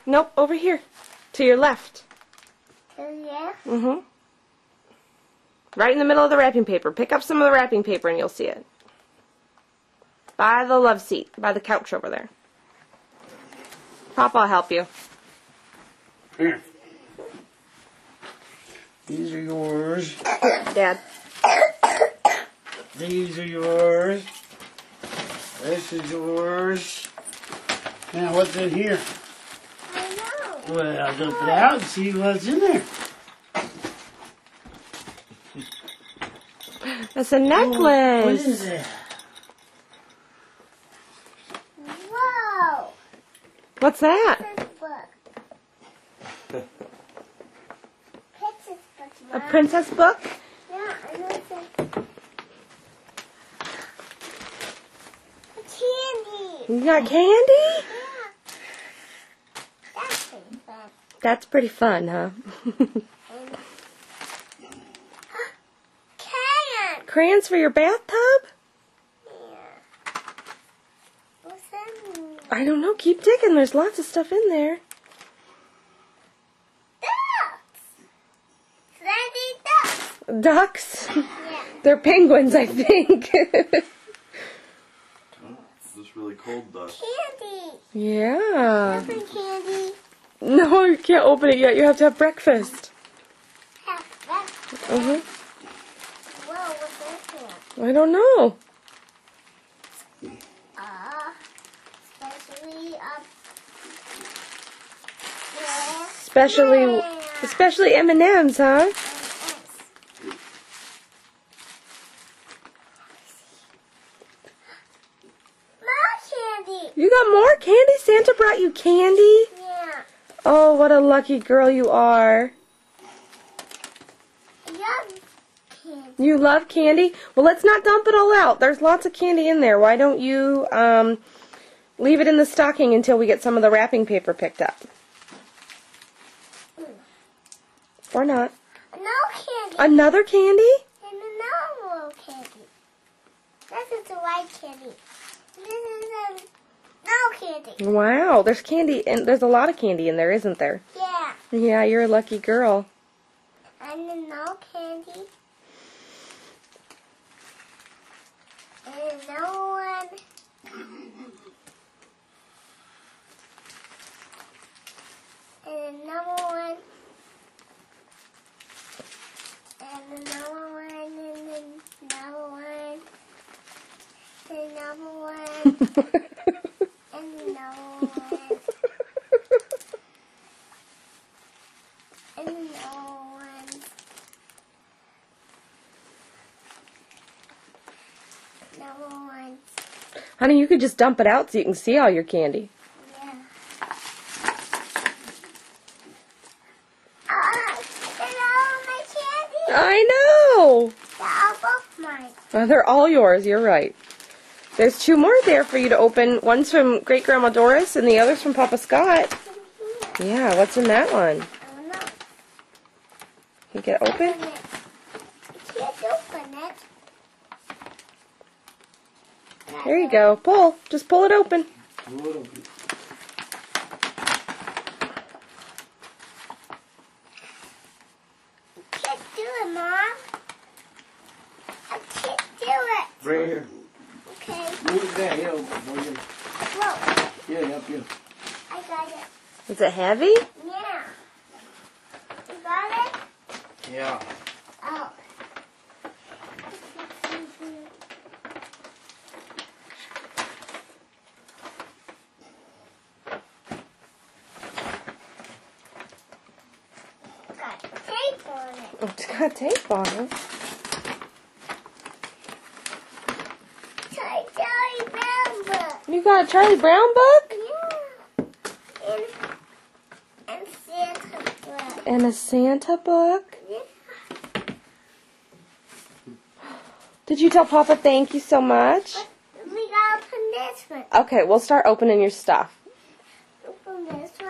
Nope, over here. To your left. Yeah. Mm-hmm. Right in the middle of the wrapping paper. Pick up some of the wrapping paper and you'll see it. By the love seat. By the couch over there. Papa will help you. Here. These are yours. Here, Dad. These are yours. This is yours. Now what's in here? I know. Well, I'll dump it out and see what's in there. That's a What necklace. is that? Whoa. What's that? This book. Princess book, A Mom. princess book? Yeah, I know it's candy. You got candy? Yeah. That's pretty fun. That's pretty fun, huh? Can. Crayons for your bathtub? Yeah. What's that mean? I don't know. Keep digging. There's lots of stuff in there. Ducks. Sandy ducks. Ducks? Yeah. They're penguins, I think. This really cold dust. Candy. Yeah. Open candy. No, you can't open it yet. You have to have breakfast. Whoa, what's that for? I don't know. Especially Especially M&M's, huh? More candy. You got more candy? Santa brought you candy? Yeah. Oh, what a lucky girl you are. Yum. Candy. You love candy? Well, let's not dump it all out. There's lots of candy in there. Why don't you leave it in the stocking until we get some of the wrapping paper picked up? Or not. No candy. Another candy? And another candy. This is the white candy. This is no candy. Wow, there's candy, and there's a lot of candy in there, isn't there? Yeah. Yeah, you're a lucky girl. And then no candy. And no one. And another one. And another one. And then another one. And another one. And another one. And another one. Another one. Honey, you could just dump it out so you can see all your candy. Yeah. They're all my candy. I know! They're all both mine. They're all yours, you're right. There's two more there for you to open. One's from Great Grandma Doris and the other's from Papa Scott. Yeah, what's in that one? I don't know. Can you get it open? Open it. I can't open it. There you go. Pull. Just pull it open. I can't do it, Mom. I can't do it. Right here. Okay. Move that. Yeah, Whoa. yeah, yep, yeah. I got it. Is it heavy? Yeah. You got it? Yeah. Oh. Got tape on it. Oh, it's got tape on it. Charlie Brown book. You got a Charlie Brown book? Yeah. And Santa book. And a Santa book? Yeah. Did you tell Papa thank you so much? We gotta open this one. Okay, we'll start opening your stuff. Open this one.